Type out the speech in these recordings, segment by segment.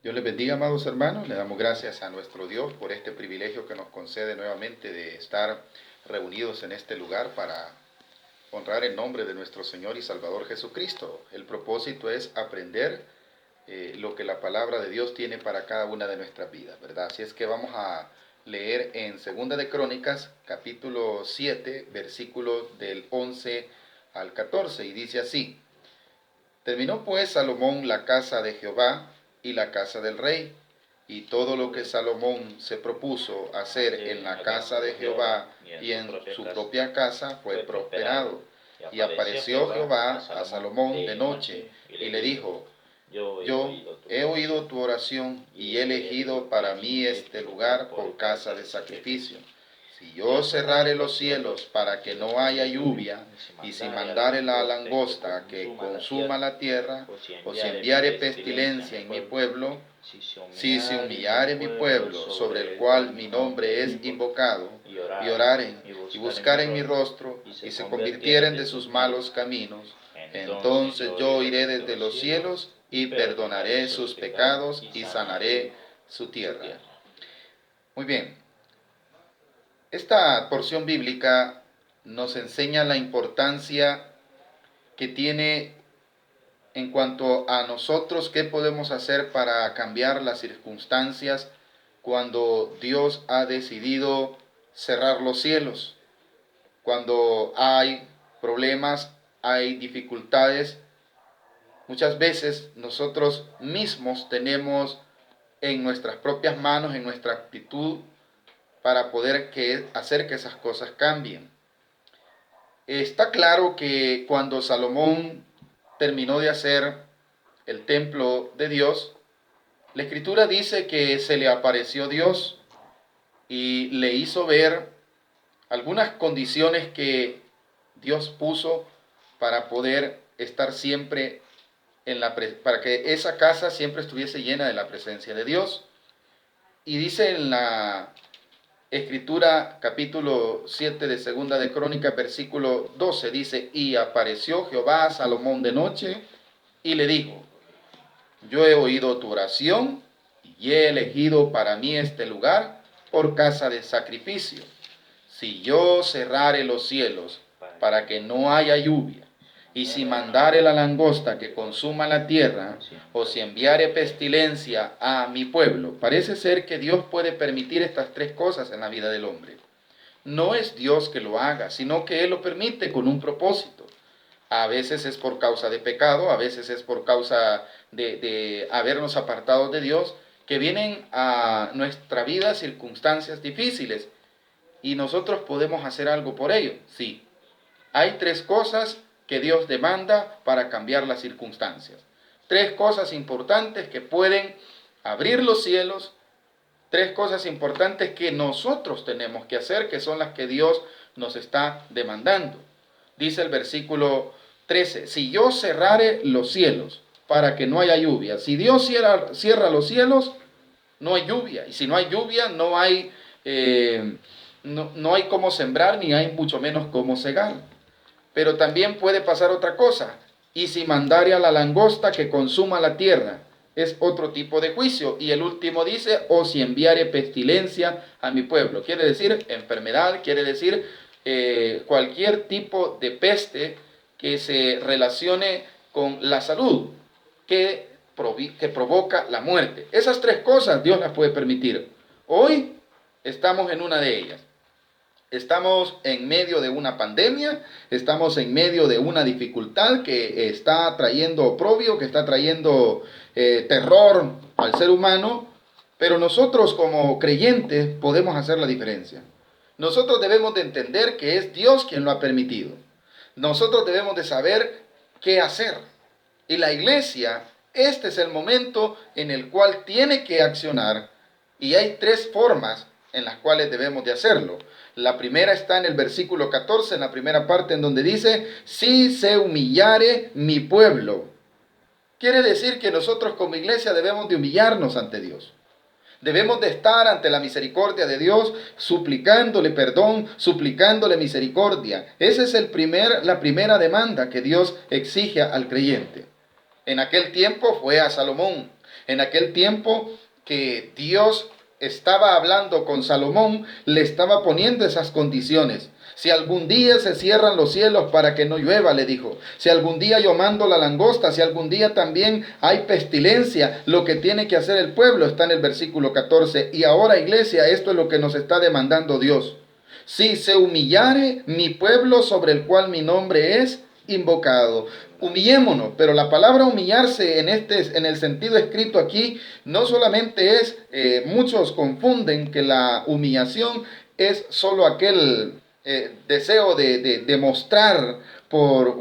Dios les bendiga, amados hermanos. Le damos gracias a nuestro Dios por este privilegio que nos concede nuevamente de estar reunidos en este lugar para honrar el nombre de nuestro Señor y Salvador Jesucristo. El propósito es aprender lo que la palabra de Dios tiene para cada una de nuestras vidas, ¿verdad? Así es que vamos a leer en Segunda de Crónicas, capítulo 7, versículos del 11 al 14, y dice así: Terminó pues Salomón la casa de Jehová y la casa del rey, y todo lo que Salomón se propuso hacer en la casa de Jehová y en su propia casa fue prosperado. Y apareció Jehová a Salomón de noche y le dijo: Yo he oído tu oración y he elegido para mí este lugar por casa de sacrificio. Si yo cerrare los cielos para que no haya lluvia, y si mandare la langosta que consuma la tierra, o si enviare pestilencia en mi pueblo, si se humillare mi pueblo, sobre el cual mi nombre es invocado, y oraren y buscaren mi rostro, y se convirtieren de sus malos caminos, entonces yo iré desde los cielos y perdonaré sus pecados y sanaré su tierra. Muy bien, esta porción bíblica nos enseña la importancia que tiene en cuanto a nosotros, qué podemos hacer para cambiar las circunstancias cuando Dios ha decidido cerrar los cielos, cuando hay problemas, hay dificultades. Muchas veces nosotros mismos tenemos en nuestras propias manos, en nuestra actitud, para poder hacer que esas cosas cambien. Está claro que cuando Salomón terminó de hacer el templo de Dios, la Escritura dice que se le apareció Dios y le hizo ver algunas condiciones que Dios puso para poder estar siempre para que esa casa siempre estuviese llena de la presencia de Dios. Y dice en la Escritura, capítulo 7 de Segunda de Crónicas, versículo 12, dice: Y apareció Jehová a Salomón de noche y le dijo: Yo he oído tu oración y he elegido para mí este lugar por casa de sacrificio. Si yo cerrare los cielos para que no haya lluvia, y si mandare la langosta que consuma la tierra, o si enviare pestilencia a mi pueblo. Parece ser que Dios puede permitir estas tres cosas en la vida del hombre. No es Dios que lo haga, sino que Él lo permite con un propósito. A veces es por causa de pecado, a veces es por causa de habernos apartado de Dios, que vienen a nuestra vida circunstancias difíciles, y nosotros podemos hacer algo por ello. Sí, hay tres cosas que Dios demanda para cambiar las circunstancias. Tres cosas importantes que pueden abrir los cielos, tres cosas importantes que nosotros tenemos que hacer, que son las que Dios nos está demandando. Dice el versículo 13: si yo cerrare los cielos para que no haya lluvia. Si Dios cierra los cielos, no hay lluvia. Y si no hay lluvia, no hay cómo sembrar, ni hay mucho menos cómo cegar. Pero también puede pasar otra cosa: y si mandare a la langosta que consuma la tierra. Es otro tipo de juicio. Y el último dice: o si enviare pestilencia a mi pueblo. Quiere decir enfermedad, quiere decir cualquier tipo de peste que se relacione con la salud, que provoca la muerte. Esas tres cosas Dios las puede permitir. Hoy estamos en una de ellas. Estamos en medio de una pandemia, estamos en medio de una dificultad que está trayendo oprobio, que está trayendo terror al ser humano, pero nosotros como creyentes podemos hacer la diferencia. Nosotros debemos de entender que es Dios quien lo ha permitido. Nosotros debemos de saber qué hacer. Y la iglesia, este es el momento en el cual tiene que accionar, y hay tres formas en las cuales debemos de hacerlo. La primera está en el versículo 14, en la primera parte, en donde dice: si se humillare mi pueblo. Quiere decir que nosotros como iglesia debemos de humillarnos ante Dios. Debemos de estar ante la misericordia de Dios, suplicándole perdón, suplicándole misericordia. Esa es la primera demanda que Dios exige al creyente. En aquel tiempo fue a Salomón. En aquel tiempo que Dios estaba hablando con Salomón, le estaba poniendo esas condiciones. Si algún día se cierran los cielos para que no llueva, le dijo. Si algún día yo mando la langosta, si algún día también hay pestilencia, lo que tiene que hacer el pueblo está en el versículo 14. Y ahora, iglesia, esto es lo que nos está demandando Dios. Si se humillare mi pueblo sobre el cual mi nombre es invocado. Humillémonos, pero la palabra humillarse en el sentido escrito aquí no solamente es, muchos confunden que la humillación es solo aquel deseo de mostrar por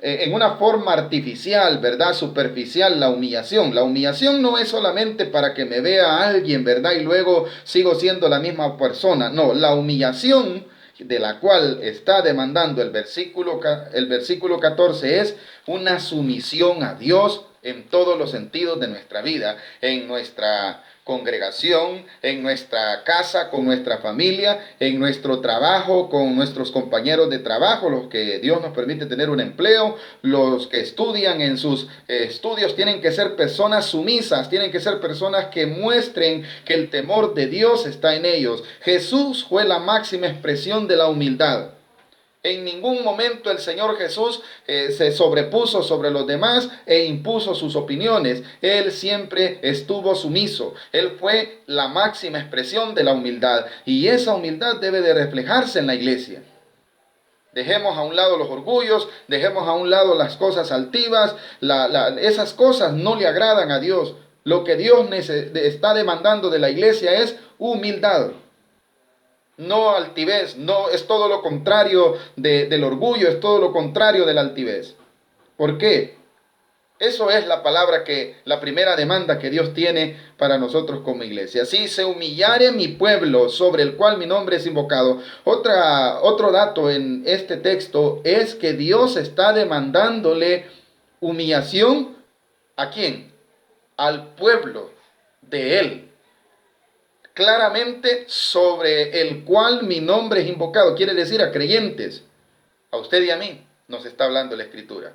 en una forma artificial, ¿verdad? Superficial la humillación. La humillación no es solamente para que me vea alguien, ¿verdad? Y luego sigo siendo la misma persona. No, la humillación de la cual está demandando el versículo 14 es una sumisión a Dios en todos los sentidos de nuestra vida, en nuestra congregación, en nuestra casa, con nuestra familia, en nuestro trabajo, con nuestros compañeros de trabajo, los que Dios nos permite tener un empleo, los que estudian en sus estudios, tienen que ser personas sumisas, tienen que ser personas que muestren que el temor de Dios está en ellos. Jesús fue la máxima expresión de la humildad. En ningún momento el Señor Jesús se sobrepuso sobre los demás e impuso sus opiniones. Él siempre estuvo sumiso. Él fue la máxima expresión de la humildad. Y esa humildad debe de reflejarse en la iglesia. Dejemos a un lado los orgullos, dejemos a un lado las cosas altivas. Esas cosas no le agradan a Dios. Lo que Dios está demandando de la iglesia es humildad. No altivez, no es todo lo contrario del orgullo, es todo lo contrario de la altivez. ¿Por qué? Eso es la primera demanda que Dios tiene para nosotros como iglesia. Si se humillare mi pueblo sobre el cual mi nombre es invocado. Otro dato en este texto es que Dios está demandándole humillación ¿a quién? Al pueblo de Él. Claramente sobre el cual mi nombre es invocado, quiere decir a creyentes, a usted y a mí, nos está hablando la Escritura.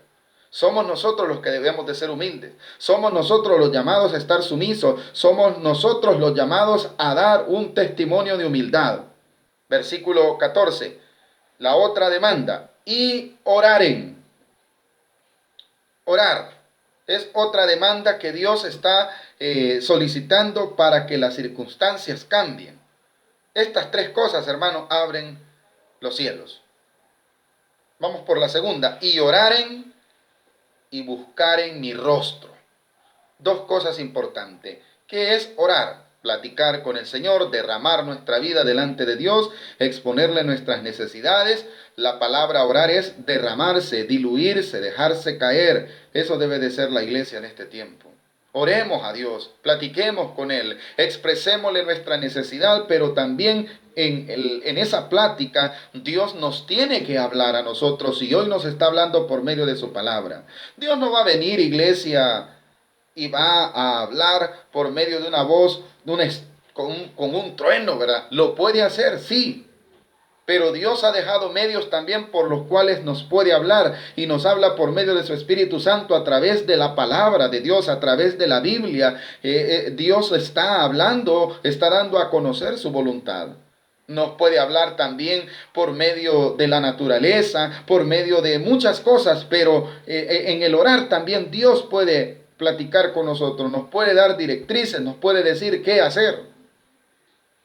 Somos nosotros los que debemos de ser humildes, somos nosotros los llamados a estar sumisos, somos nosotros los llamados a dar un testimonio de humildad. Versículo 14, la otra demanda, y oraren. Orar es otra demanda que Dios está solicitando para que las circunstancias cambien. Estas tres cosas, hermanos, abren los cielos. Vamos por la segunda. Y oraren y buscaren mi rostro. Dos cosas importantes. ¿Qué es orar? Platicar con el Señor, derramar nuestra vida delante de Dios, exponerle nuestras necesidades. La palabra orar es derramarse, diluirse, dejarse caer. Eso debe de ser la iglesia en este tiempo. Oremos a Dios, platiquemos con Él, expresémosle nuestra necesidad, pero también en esa plática Dios nos tiene que hablar a nosotros y hoy nos está hablando por medio de su palabra. Dios no va a venir, iglesia, y va a hablar por medio de una voz, con un trueno, ¿verdad? Lo puede hacer, sí. Pero Dios ha dejado medios también por los cuales nos puede hablar y nos habla por medio de su Espíritu Santo a través de la palabra de Dios, a través de la Biblia. Dios está hablando, está dando a conocer su voluntad. Nos puede hablar también por medio de la naturaleza, por medio de muchas cosas, pero en el orar también Dios puede platicar con nosotros, nos puede dar directrices, nos puede decir qué hacer.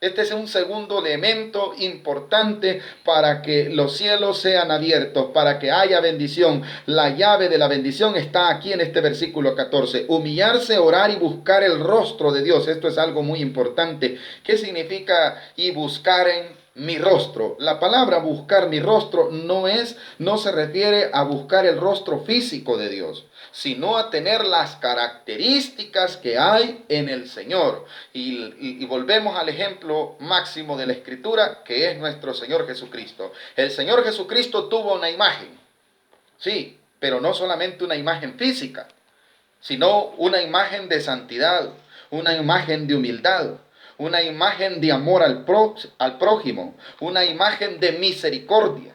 Este es un segundo elemento importante para que los cielos sean abiertos, para que haya bendición. La llave de la bendición está aquí en este versículo 14. Humillarse, orar y buscar el rostro de Dios. Esto es algo muy importante. ¿Qué significa y buscar en mi rostro? La palabra buscar mi rostro no se refiere a buscar el rostro físico de Dios, sino a tener las características que hay en el Señor. Y volvemos al ejemplo máximo de la Escritura, que es nuestro Señor Jesucristo. El Señor Jesucristo tuvo una imagen, sí, pero no solamente una imagen física, sino una imagen de santidad, una imagen de humildad, una imagen de amor al prójimo, una imagen de misericordia.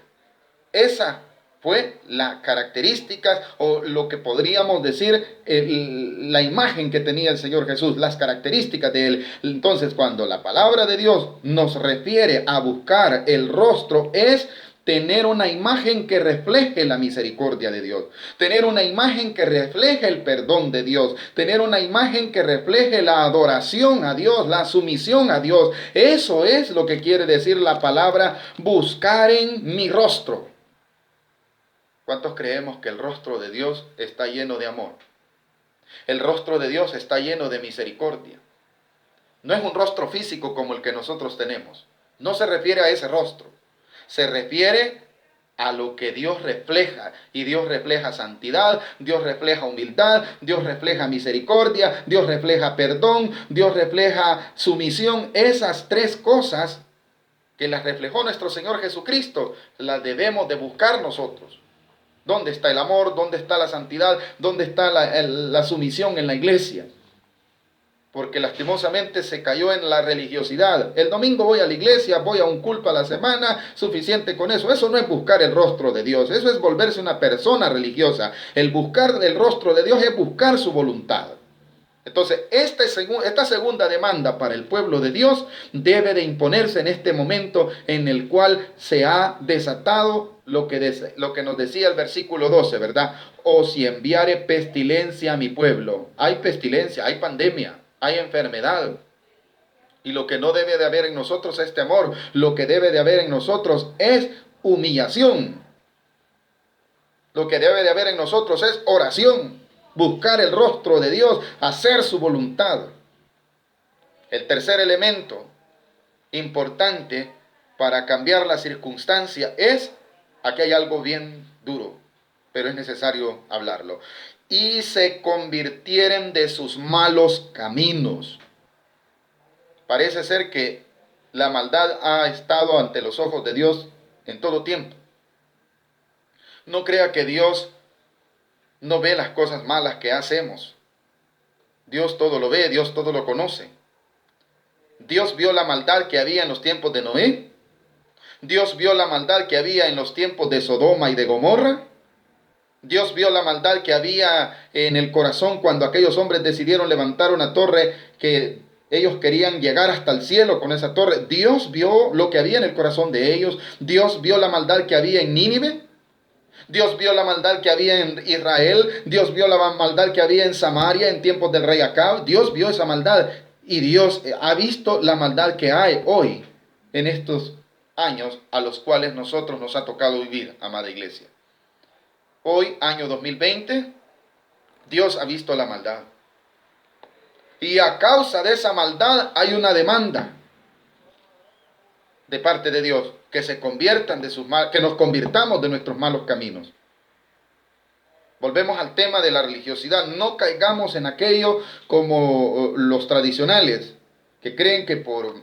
Esa Fue las características o lo que podríamos decir, la imagen que tenía el Señor Jesús, las características de Él. Entonces, cuando la palabra de Dios nos refiere a buscar el rostro, es tener una imagen que refleje la misericordia de Dios, tener una imagen que refleje el perdón de Dios, tener una imagen que refleje la adoración a Dios, la sumisión a Dios. Eso es lo que quiere decir la palabra buscar en mi rostro. ¿Cuántos creemos que el rostro de Dios está lleno de amor? El rostro de Dios está lleno de misericordia. No es un rostro físico como el que nosotros tenemos. No se refiere a ese rostro. Se refiere a lo que Dios refleja. Y Dios refleja santidad, Dios refleja humildad, Dios refleja misericordia, Dios refleja perdón, Dios refleja sumisión. Esas tres cosas que las reflejó nuestro Señor Jesucristo, las debemos de buscar nosotros. ¿Dónde está el amor? ¿Dónde está la santidad? ¿Dónde está la sumisión en la iglesia? Porque lastimosamente se cayó en la religiosidad. El domingo voy a la iglesia, voy a un culto a la semana, suficiente con eso. Eso no es buscar el rostro de Dios, eso es volverse una persona religiosa. El buscar el rostro de Dios es buscar su voluntad. Entonces, esta segunda demanda para el pueblo de Dios debe de imponerse en este momento en el cual se ha desatado lo que nos decía el versículo 12, ¿verdad? O si enviare pestilencia a mi pueblo. Hay pestilencia, hay pandemia, hay enfermedad. Y lo que no debe de haber en nosotros es temor. Lo que debe de haber en nosotros es humillación. Lo que debe de haber en nosotros es oración. Buscar el rostro de Dios, hacer su voluntad. El tercer elemento importante para cambiar la circunstancia es, aquí hay algo bien duro, pero es necesario hablarlo. Y se convirtieren de sus malos caminos. Parece ser que la maldad ha estado ante los ojos de Dios en todo tiempo. No crea que Dios no ve las cosas malas que hacemos. Dios todo lo ve, Dios todo lo conoce. Dios vio la maldad que había en los tiempos de Noé. Dios vio la maldad que había en los tiempos de Sodoma y de Gomorra. Dios vio la maldad que había en el corazón cuando aquellos hombres decidieron levantar una torre que ellos querían llegar hasta el cielo con esa torre. Dios vio lo que había en el corazón de ellos. Dios vio la maldad que había en Nínive. Dios vio la maldad que había en Israel. Dios vio la maldad que había en Samaria en tiempos del rey Acab. Dios vio esa maldad. Y Dios ha visto la maldad que hay hoy en estos años a los cuales nosotros nos ha tocado vivir, amada iglesia. Hoy, año 2020, Dios ha visto la maldad. Y a causa de esa maldad hay una demanda de parte de Dios, que se conviertan de sus que nos convirtamos de nuestros malos caminos. Volvemos al tema de la religiosidad. No caigamos en aquello como los tradicionales, que creen que por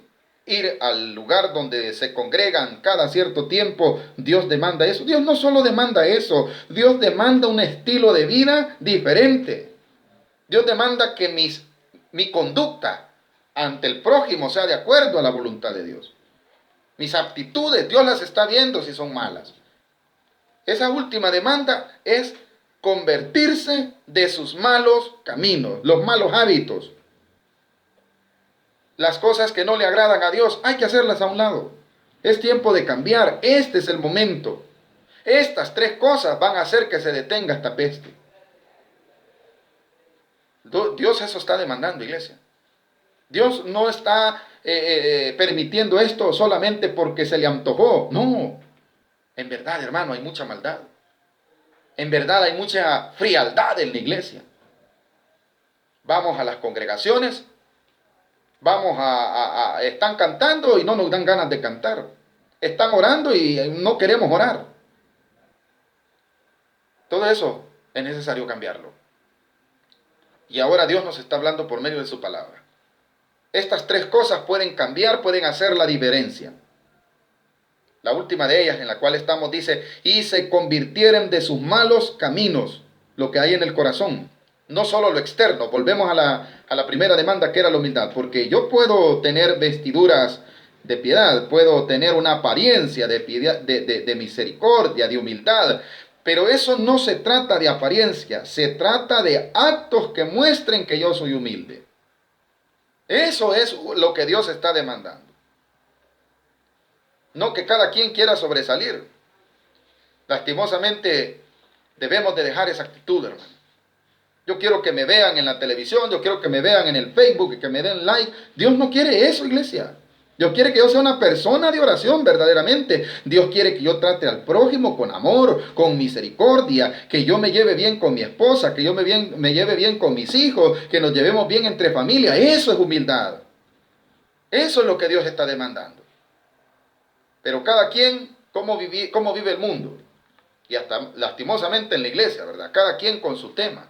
ir al lugar donde se congregan cada cierto tiempo, Dios demanda eso. Dios no solo demanda eso, Dios demanda un estilo de vida diferente. Dios demanda que mi conducta ante el prójimo sea de acuerdo a la voluntad de Dios. Mis aptitudes, Dios las está viendo si son malas. Esa última demanda es convertirse de sus malos caminos, los malos hábitos. Las cosas que no le agradan a Dios, hay que hacerlas a un lado. Es tiempo de cambiar, este es el momento. Estas tres cosas van a hacer que se detenga esta peste. Dios eso está demandando, iglesia. Dios no está permitiendo esto solamente porque se le antojó. No, en verdad, hermano, hay mucha maldad. En verdad hay mucha frialdad en la iglesia. Vamos a las congregaciones, están cantando y no nos dan ganas de cantar. Están orando y no queremos orar. Todo eso es necesario cambiarlo. Y ahora Dios nos está hablando por medio de su palabra. Estas tres cosas pueden cambiar, pueden hacer la diferencia. La última de ellas, en la cual estamos, dice, y se convirtieren de sus malos caminos, lo que hay en el corazón. No solo lo externo, volvemos a la primera demanda que era la humildad, porque yo puedo tener vestiduras de piedad, puedo tener una apariencia de piedad, de misericordia, de humildad, Pero eso no se trata de apariencia, se trata de actos que muestren que yo soy humilde. Eso es lo que Dios está demandando. No que cada quien quiera sobresalir. Lastimosamente debemos de dejar esa actitud, hermano. Yo quiero que me vean en la televisión, yo quiero que me vean en el Facebook, que me den like. Dios no quiere eso, iglesia. Dios quiere que yo sea una persona de oración verdaderamente. Dios quiere que yo trate al prójimo con amor, con misericordia, que yo me lleve bien con mi esposa, que yo me lleve bien con mis hijos, que nos llevemos bien entre familia. Eso es humildad. Eso es lo que Dios está demandando. Pero cada quien, cómo vive el mundo. Y hasta lastimosamente en la iglesia, ¿verdad? Cada quien con su tema.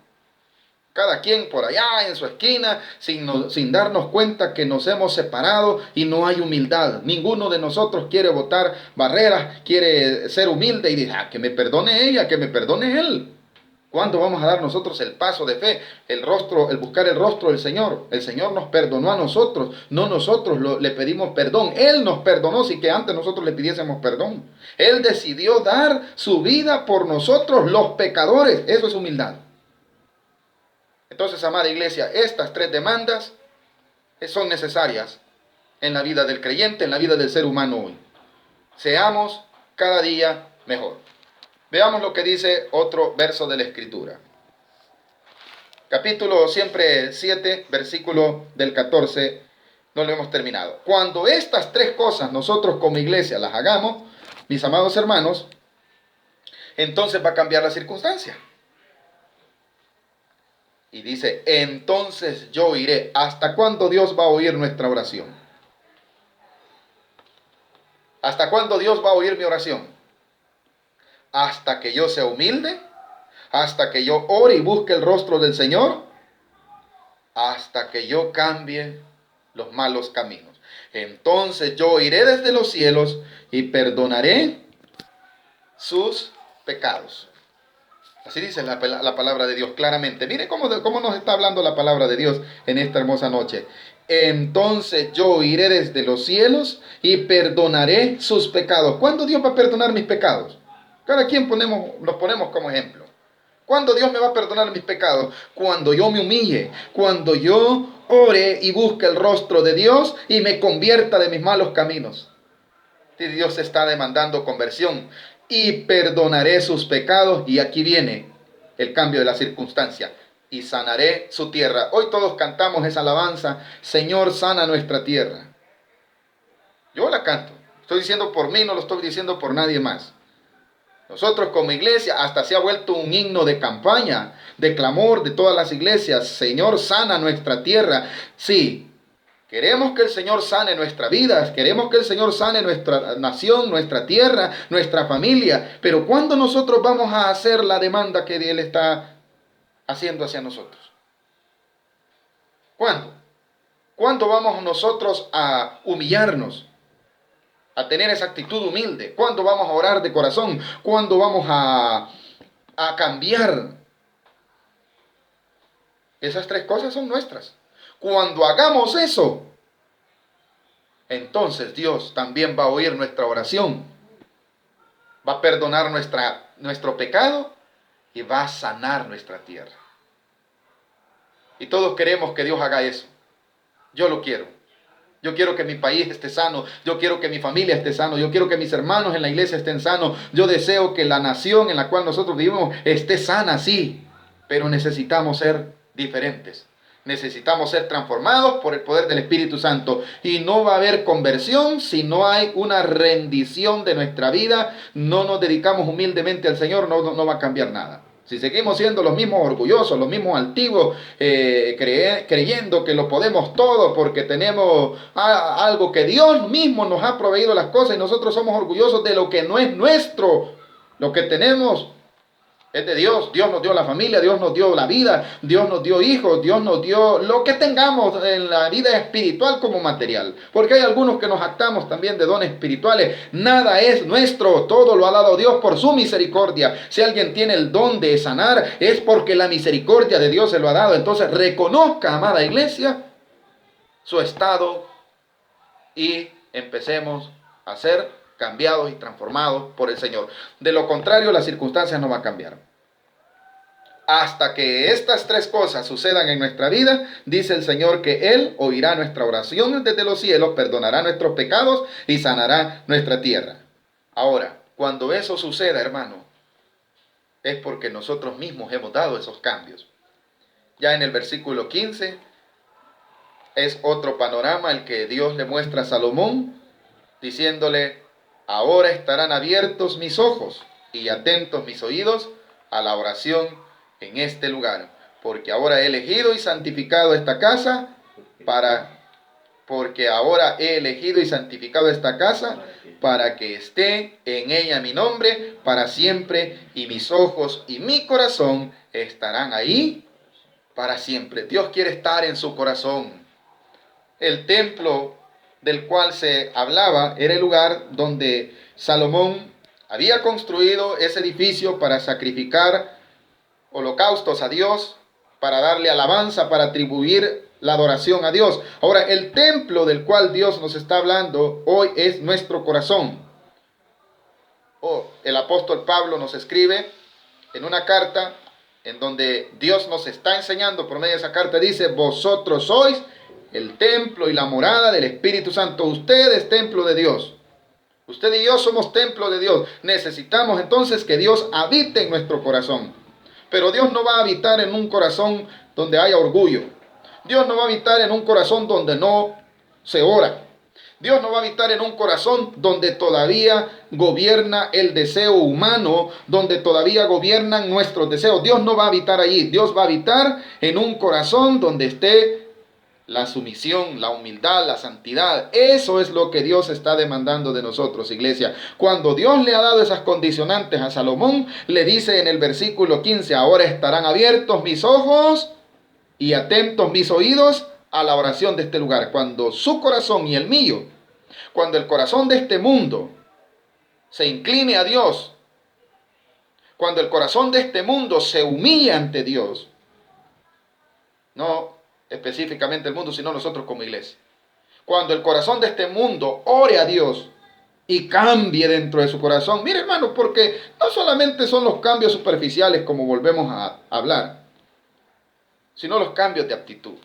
Cada quien por allá en su esquina, sin darnos cuenta que nos hemos separado y no hay humildad. Ninguno de nosotros quiere botar barreras, quiere ser humilde y dice, que me perdone ella, que me perdone él. ¿Cuándo vamos a dar nosotros el paso de fe, el buscar el rostro del Señor? El Señor nos perdonó a nosotros, no nosotros le pedimos perdón. Él nos perdonó sin que antes nosotros le pidiésemos perdón. Él decidió dar su vida por nosotros los pecadores. Eso es humildad. Entonces, amada iglesia, estas tres demandas son necesarias en la vida del creyente, en la vida del ser humano hoy. Seamos cada día mejor. Veamos lo que dice otro verso de la Escritura. Capítulo 7, versículo del 14, no lo hemos terminado. Cuando estas tres cosas nosotros como iglesia las hagamos, mis amados hermanos, entonces va a cambiar la circunstancia. Y dice, entonces yo iré. ¿Hasta cuándo Dios va a oír nuestra oración? ¿Hasta cuándo Dios va a oír mi oración? Hasta que yo sea humilde, hasta que yo ore y busque el rostro del Señor, hasta que yo cambie los malos caminos. Entonces yo iré desde los cielos y perdonaré sus pecados. Así dice la palabra de Dios claramente. Mire cómo nos está hablando la palabra de Dios en esta hermosa noche. Entonces yo iré desde los cielos y perdonaré sus pecados. ¿Cuándo Dios va a perdonar mis pecados? Cada quien nos ponemos como ejemplo. ¿Cuándo Dios me va a perdonar mis pecados? Cuando yo me humille, cuando yo ore y busque el rostro de Dios y me convierta de mis malos caminos. Y Dios está demandando conversión. Y perdonaré sus pecados. Y aquí viene el cambio de la circunstancia. Y sanaré su tierra. Hoy todos cantamos esa alabanza. Señor, sana nuestra tierra. Yo la canto. Estoy diciendo por mí, no lo estoy diciendo por nadie más. Nosotros como iglesia hasta se ha vuelto un himno de campaña, de clamor de todas las iglesias. Señor, sana nuestra tierra. Sí. Queremos que el Señor sane nuestra vida, queremos que el Señor sane nuestra nación, nuestra tierra, nuestra familia. Pero ¿cuándo nosotros vamos a hacer la demanda que Él está haciendo hacia nosotros? ¿Cuándo? ¿Cuándo vamos nosotros a humillarnos? A tener esa actitud humilde. ¿Cuándo vamos a orar de corazón? ¿Cuándo vamos a cambiar? Esas tres cosas son nuestras. Cuando hagamos eso, entonces Dios también va a oír nuestra oración, va a perdonar nuestro pecado y va a sanar nuestra tierra. Y todos queremos que Dios haga eso. Yo lo quiero. Yo quiero que mi país esté sano, yo quiero que mi familia esté sano, yo quiero que mis hermanos en la iglesia estén sanos, yo deseo que la nación en la cual nosotros vivimos esté sana, sí, pero necesitamos ser diferentes. Necesitamos ser transformados por el poder del Espíritu Santo. Y no va a haber conversión si no hay una rendición de nuestra vida. No nos dedicamos humildemente al Señor, no va a cambiar nada. Si seguimos siendo los mismos orgullosos, los mismos altivos, creyendo que lo podemos todo porque tenemos algo que Dios mismo nos ha proveído las cosas y nosotros somos orgullosos de lo que no es nuestro, lo que tenemos es de Dios. Dios nos dio la familia, Dios nos dio la vida, Dios nos dio hijos, Dios nos dio lo que tengamos en la vida espiritual como material. Porque hay algunos que nos jactamos también de dones espirituales. Nada es nuestro, todo lo ha dado Dios por su misericordia. Si alguien tiene el don de sanar, es porque la misericordia de Dios se lo ha dado. Entonces reconozca, amada iglesia, su estado y empecemos a ser cambiados y transformados por el Señor. De lo contrario, las circunstancias no van a cambiar. Hasta que estas tres cosas sucedan en nuestra vida, dice el Señor que Él oirá nuestra oración desde los cielos, perdonará nuestros pecados y sanará nuestra tierra. Ahora, cuando eso suceda, hermano, es porque nosotros mismos hemos dado esos cambios. Ya en el versículo 15 es otro panorama el que Dios le muestra a Salomón, diciéndole: ahora estarán abiertos mis ojos y atentos mis oídos a la oración en este lugar, porque ahora he elegido y santificado esta casa para que esté en ella mi nombre para siempre, y mis ojos y mi corazón estarán ahí para siempre. Dios quiere estar en su corazón. El templo del cual se hablaba era el lugar donde Salomón había construido ese edificio para sacrificar holocaustos a Dios, para darle alabanza, para atribuir la adoración a Dios. Ahora, el templo del cual Dios nos está hablando hoy es nuestro corazón. El apóstol Pablo nos escribe en una carta en donde Dios nos está enseñando por medio de esa carta, dice: vosotros sois el templo y la morada del Espíritu Santo. Usted es templo de Dios. Usted y yo somos templo de Dios. Necesitamos entonces que Dios habite en nuestro corazón. Pero Dios no va a habitar en un corazón donde haya orgullo. Dios no va a habitar en un corazón donde no se ora. Dios no va a habitar en un corazón donde todavía gobierna el deseo humano, donde todavía gobiernan nuestros deseos. Dios no va a habitar allí. Dios va a habitar en un corazón donde esté la sumisión, la humildad, la santidad. Eso es lo que Dios está demandando de nosotros, iglesia. Cuando Dios le ha dado esas condicionantes a Salomón, le dice en el versículo 15, ahora estarán abiertos mis ojos y atentos mis oídos a la oración de este lugar. Cuando su corazón y el mío, cuando el corazón de este mundo se incline a Dios, cuando el corazón de este mundo se humilla ante Dios, no específicamente el mundo, sino nosotros como iglesia. Cuando el corazón de este mundo ore a Dios y cambie dentro de su corazón. Mire, hermano, porque no solamente son los cambios superficiales como volvemos a hablar, sino los cambios de actitud.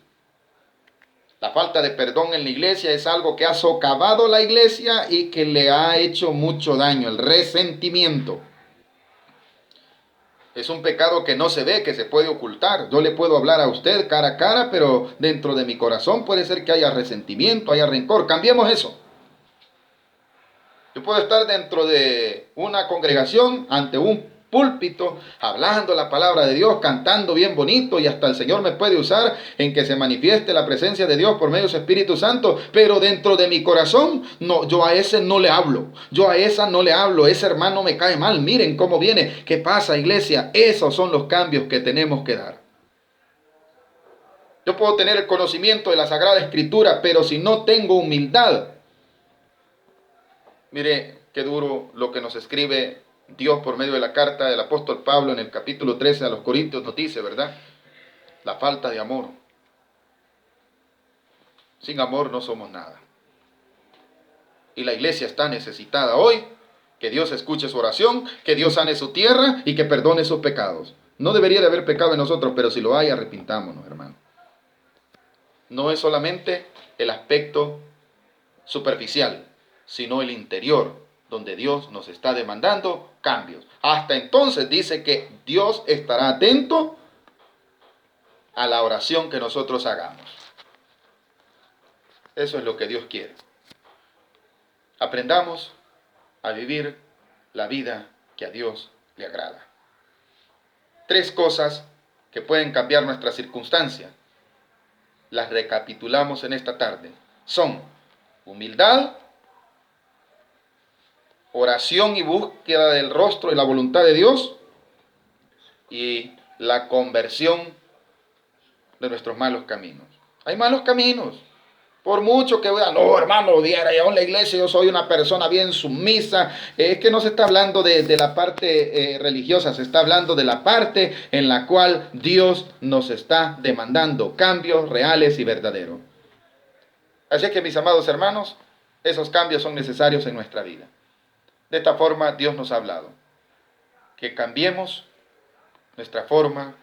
La falta de perdón en la iglesia es algo que ha socavado la iglesia y que le ha hecho mucho daño. El resentimiento es un pecado que no se ve, que se puede ocultar. Yo le puedo hablar a usted cara a cara, pero dentro de mi corazón puede ser que haya resentimiento, haya rencor. Cambiemos eso. Yo puedo estar dentro de una congregación, ante un púlpito, hablando la palabra de Dios, cantando bien bonito, y hasta el Señor me puede usar en que se manifieste la presencia de Dios por medio de su Espíritu Santo, pero dentro de mi corazón, no, yo a ese no le hablo, yo a esa no le hablo, ese hermano me cae mal, miren cómo viene. ¿Qué pasa, iglesia? Esos son los cambios que tenemos que dar. Yo puedo tener el conocimiento de la Sagrada Escritura, pero si no tengo humildad, mire qué duro lo que nos escribe Dios por medio de la carta del apóstol Pablo en el capítulo 13 a los Corintios, nos dice, ¿verdad? La falta de amor. Sin amor no somos nada. Y la iglesia está necesitada hoy que Dios escuche su oración, que Dios sane su tierra y que perdone sus pecados. No debería de haber pecado en nosotros, pero si lo hay, arrepintámonos, hermano. No es solamente el aspecto superficial, sino el interior, donde Dios nos está demandando cambios. Hasta entonces dice que Dios estará atento a la oración que nosotros hagamos. Eso es lo que Dios quiere. Aprendamos a vivir la vida que a Dios le agrada. 3 cosas que pueden cambiar nuestra circunstancia. Las recapitulamos en esta tarde. Son humildad, oración y búsqueda del rostro y la voluntad de Dios, y la conversión de nuestros malos caminos. Hay malos caminos. Por mucho que vean, no, hermano, diario yo en la iglesia yo soy una persona bien sumisa. Es que no se está hablando de la parte religiosa, se está hablando de la parte en la cual Dios nos está demandando cambios reales y verdaderos. Así que, mis amados hermanos, esos cambios son necesarios en nuestra vida. De esta forma Dios nos ha hablado, que cambiemos nuestra forma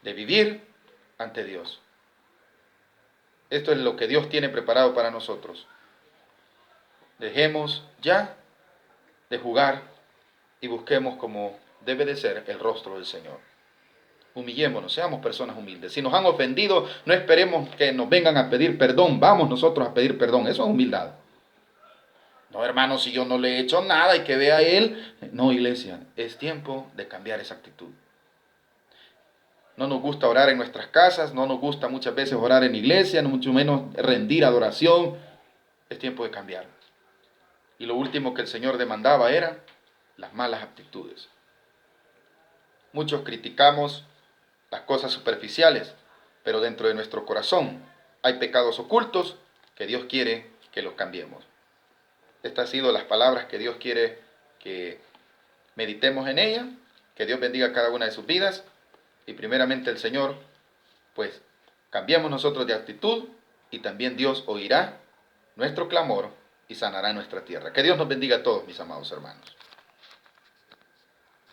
de vivir ante Dios. Esto es lo que Dios tiene preparado para nosotros. Dejemos ya de jugar y busquemos como debe de ser el rostro del Señor. Humillémonos, seamos personas humildes. Si nos han ofendido, no esperemos que nos vengan a pedir perdón. Vamos nosotros a pedir perdón. Eso es humildad. No, hermano, si yo no le he hecho nada y que vea él. No, iglesia, es tiempo de cambiar esa actitud. No nos gusta orar en nuestras casas, no nos gusta muchas veces orar en iglesia, no mucho menos rendir adoración. Es tiempo de cambiar. Y lo último que el Señor demandaba era las malas actitudes. Muchos criticamos las cosas superficiales, pero dentro de nuestro corazón hay pecados ocultos que Dios quiere que los cambiemos. Estas han sido las palabras que Dios quiere que meditemos en ellas, que Dios bendiga cada una de sus vidas y primeramente el Señor, pues cambiemos nosotros de actitud y también Dios oirá nuestro clamor y sanará nuestra tierra. Que Dios nos bendiga a todos, mis amados hermanos.